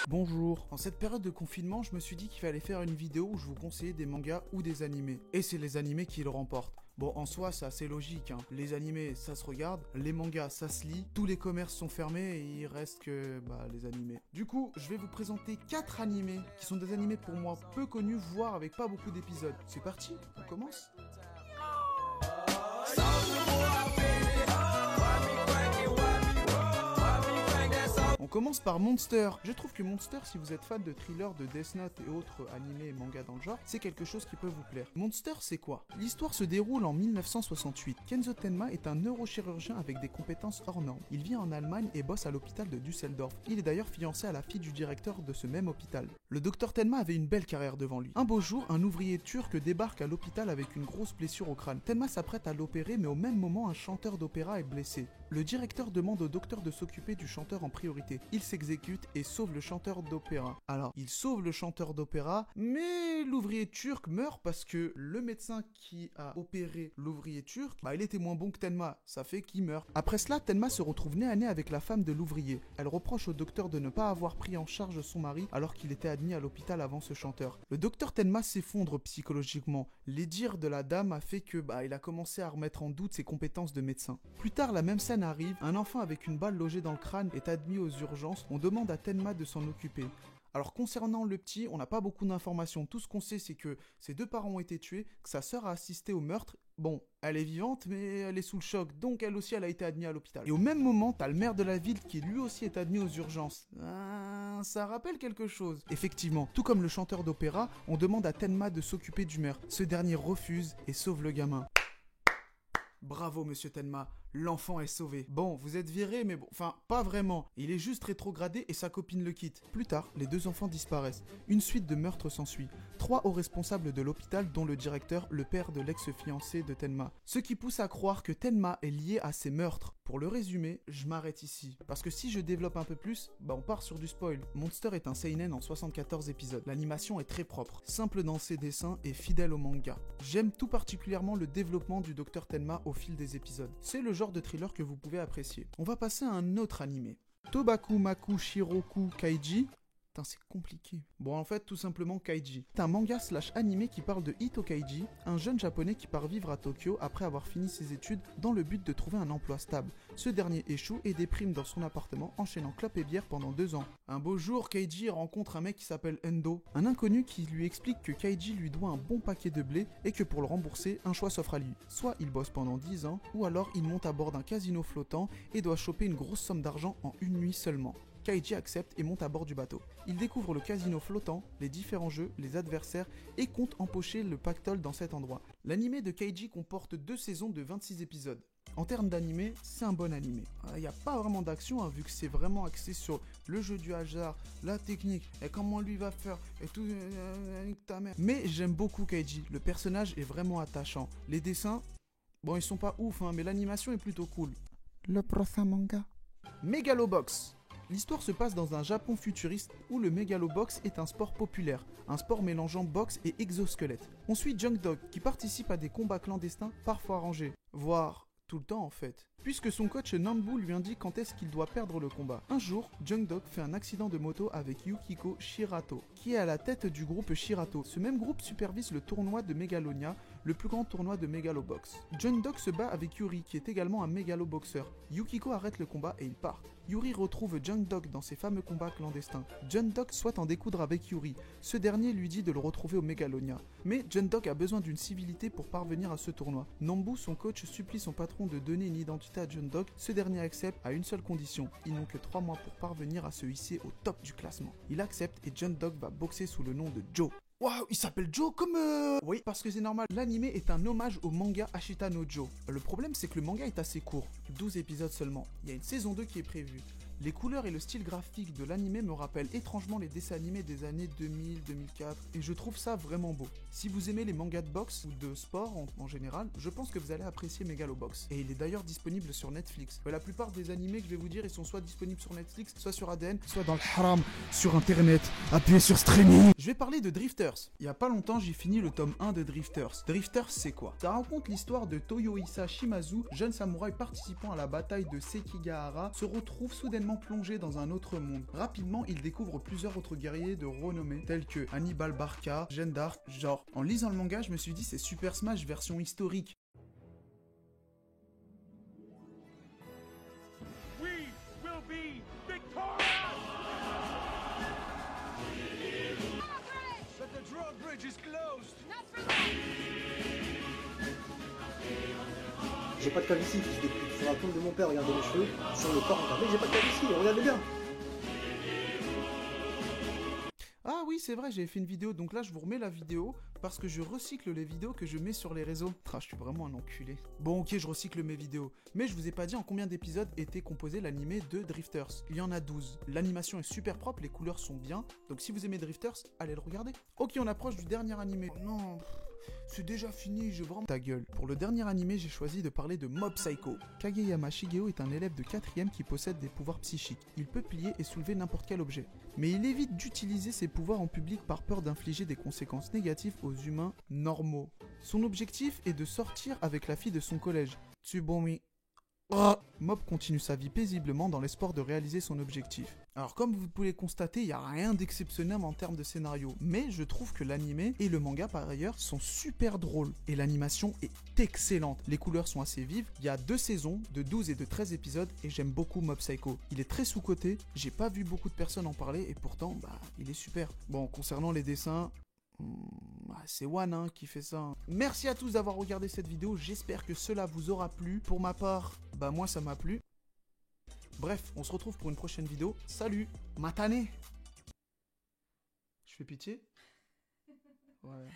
Bonjour. En cette période de confinement, je me suis dit qu'il fallait faire une vidéo où je vous conseillais des mangas ou des animés. Et c'est les animés qui le remportent. Bon, en soi, c'est assez logique, hein. Les animés, ça se regarde, les mangas, ça se lit, tous les commerces sont fermés et il reste que, les animés. Du coup, je vais vous présenter 4 animés, qui sont des animés pour moi peu connus, voire avec pas beaucoup d'épisodes. C'est parti, on commence. On commence par Monster. Je trouve que Monster, si vous êtes fan de thrillers, de Death Note et autres animés et mangas dans le genre, c'est quelque chose qui peut vous plaire. Monster, c'est quoi? L'histoire se déroule en 1968. Kenzo Tenma est un neurochirurgien avec des compétences hors normes. Il vit en Allemagne et bosse à l'hôpital de Düsseldorf. Il est d'ailleurs fiancé à la fille du directeur de ce même hôpital. Le docteur Tenma avait une belle carrière devant lui. Un beau jour, un ouvrier turc débarque à l'hôpital avec une grosse blessure au crâne. Tenma s'apprête à l'opérer, mais au même moment, un chanteur d'opéra est blessé. Le directeur demande au docteur de s'occuper du chanteur en priorité. Il s'exécute et sauve le chanteur d'opéra. Alors, il sauve le chanteur d'opéra, mais l'ouvrier turc meurt parce que le médecin qui a opéré l'ouvrier turc, il était moins bon que Tenma. Ça fait qu'il meurt. Après cela, Tenma se retrouve nez à nez avec la femme de l'ouvrier. Elle reproche au docteur de ne pas avoir pris en charge son mari alors qu'il était admis à l'hôpital avant ce chanteur. Le docteur Tenma s'effondre psychologiquement. Les dires de la dame a fait que, il a commencé à remettre en doute ses compétences de médecin. Plus tard, la même scène arrive. Un enfant avec une balle logée dans le crâne est admis aux urgences. On demande à Tenma de s'en occuper. Alors concernant le petit, on n'a pas beaucoup d'informations. Tout ce qu'on sait, c'est que ses deux parents ont été tués, que sa sœur a assisté au meurtre. Bon, elle est vivante, mais elle est sous le choc, donc elle aussi, elle a été admise à l'hôpital. Et au même moment, t'as le maire de la ville qui lui aussi est admis aux urgences. Ça rappelle quelque chose. Effectivement, tout comme le chanteur d'opéra, on demande à Tenma de s'occuper du meurtre. Ce dernier refuse et sauve le gamin. Bravo, monsieur Tenma, l'enfant est sauvé. Bon, vous êtes viré, mais pas vraiment. Il est juste rétrogradé et sa copine le quitte. Plus tard, les deux enfants disparaissent. Une suite de meurtres s'ensuit. 3 hauts responsables de l'hôpital, dont le directeur, le père de l'ex-fiancé de Tenma. Ce qui pousse à croire que Tenma est lié à ces meurtres. Pour le résumer, je m'arrête ici. Parce que si je développe un peu plus, on part sur du spoil. Monster est un seinen en 74 épisodes. L'animation est très propre, simple dans ses dessins et fidèle au manga. J'aime tout particulièrement le développement du Dr Tenma au fil des épisodes. C'est le genre de thriller que vous pouvez apprécier. On va passer à un autre animé. Tobaku Shiroku Kaiji. Putain, c'est compliqué. Bon, en fait, tout simplement Kaiji. C'est un manga / animé qui parle de Ito Kaiji, un jeune japonais qui part vivre à Tokyo après avoir fini ses études dans le but de trouver un emploi stable. Ce dernier échoue et déprime dans son appartement, enchaînant clopes et bière pendant 2 ans. Un beau jour, Kaiji rencontre un mec qui s'appelle Endo, un inconnu qui lui explique que Kaiji lui doit un bon paquet de blé et que pour le rembourser, un choix s'offre à lui. Soit il bosse pendant 10 ans, ou alors il monte à bord d'un casino flottant et doit choper une grosse somme d'argent en une nuit seulement. Kaiji accepte et monte à bord du bateau. Il découvre le casino flottant, les différents jeux, les adversaires et compte empocher le pactole dans cet endroit. L'animé de Kaiji comporte 2 saisons de 26 épisodes. En termes d'animé, c'est un bon animé. Il n'y a pas vraiment d'action, vu que c'est vraiment axé sur le jeu du hasard, la technique, et comment lui va faire, et tout, ta mère. Mais j'aime beaucoup Kaiji, le personnage est vraiment attachant. Les dessins, ils sont pas ouf, mais l'animation est plutôt cool. Le prochain manga. Megalobox. L'histoire se passe dans un Japon futuriste où le Megalobox est un sport populaire, un sport mélangeant boxe et exosquelette. On suit Jungdog qui participe à des combats clandestins parfois arrangés, voire tout le temps en fait, puisque son coach Nambu lui indique quand est-ce qu'il doit perdre le combat. Un jour, Jungdog fait un accident de moto avec Yukiko Shirato, qui est à la tête du groupe Shirato. Ce même groupe supervise le tournoi de Megalonia, le plus grand tournoi de Megalobox. Jungdog se bat avec Yuri, qui est également un Megaloboxer. Yukiko arrête le combat et ils partent. Yuri retrouve Jungdog dans ses fameux combats clandestins. Jungdog souhaite en découdre avec Yuri. Ce dernier lui dit de le retrouver au Megalonia. Mais Jungdog a besoin d'une civilité pour parvenir à ce tournoi. Nambu, son coach, supplie son patron de donner une identité à Jungdog. Ce dernier accepte à une seule condition. Ils n'ont que 3 mois pour parvenir à se hisser au top du classement. Il accepte et Jungdog va boxer sous le nom de Joe. Waouh, il s'appelle Joe comme Oui, parce que c'est normal. L'anime est un hommage au manga Ashita no Joe. Le problème, c'est que le manga est assez court, 12 épisodes seulement. Il y a une saison 2 qui est prévue. Les couleurs et le style graphique de l'anime me rappellent étrangement les dessins animés des années 2000-2004 et je trouve ça vraiment beau. Si vous aimez les mangas de boxe ou de sport en général, je pense que vous allez apprécier Megalobox. Et il est d'ailleurs disponible sur Netflix. La plupart des animés que je vais vous dire, ils sont soit disponibles sur Netflix, soit sur ADN, soit dans le haram, sur internet, appuyez sur streaming. Je vais parler de Drifters. Il y a pas longtemps, j'ai fini le tome 1 de Drifters. Drifters, c'est quoi? Ça raconte l'histoire de Toyohisa Shimazu, jeune samouraï participant à la bataille de Sekigahara, se retrouve soudainement carrément plongé dans un autre monde. Rapidement, il découvre plusieurs autres guerriers de renommée, tels que Hannibal Barca, Jeanne d'Arc, genre. En lisant le manga, je me suis dit c'est Super Smash version historique. J'ai pas de calvitie, fils de pute. Sur la tombe de mon père, regardez les cheveux. Sur le corps, regardez, j'ai pas de calvitie, regardez bien. Ah oui, c'est vrai, j'avais fait une vidéo, donc là je vous remets la vidéo parce que je recycle les vidéos que je mets sur les réseaux. Ah, je suis vraiment un enculé. Bon, ok, je recycle mes vidéos, mais je vous ai pas dit en combien d'épisodes était composé l'animé de Drifters. Il y en a 12. L'animation est super propre, les couleurs sont bien, donc si vous aimez Drifters, allez le regarder. Ok, on approche du dernier animé. Oh non, c'est déjà fini, je vraiment... Ta gueule. Pour le dernier animé, j'ai choisi de parler de Mob Psycho. Kageyama Shigeo est un élève de 4ème qui possède des pouvoirs psychiques. Il peut plier et soulever n'importe quel objet. Mais il évite d'utiliser ses pouvoirs en public par peur d'infliger des conséquences négatives aux humains normaux. Son objectif est de sortir avec la fille de son collège, Tsubomi. Mob continue sa vie paisiblement dans l'espoir de réaliser son objectif. Alors comme vous pouvez le constater, il n'y a rien d'exceptionnel en termes de scénario, mais je trouve que l'anime et le manga par ailleurs sont super drôles, et l'animation est excellente. Les couleurs sont assez vives, il y a 2 saisons, de 12 et de 13 épisodes, et j'aime beaucoup Mob Psycho. Il est très sous-coté, j'ai pas vu beaucoup de personnes en parler, et pourtant, il est super. Bon, concernant les dessins... c'est One qui fait ça. Merci à tous d'avoir regardé cette vidéo, j'espère que cela vous aura plu. Pour ma part, moi ça m'a plu. Bref, on se retrouve pour une prochaine vidéo. Salut, matane. Je fais pitié? Ouais.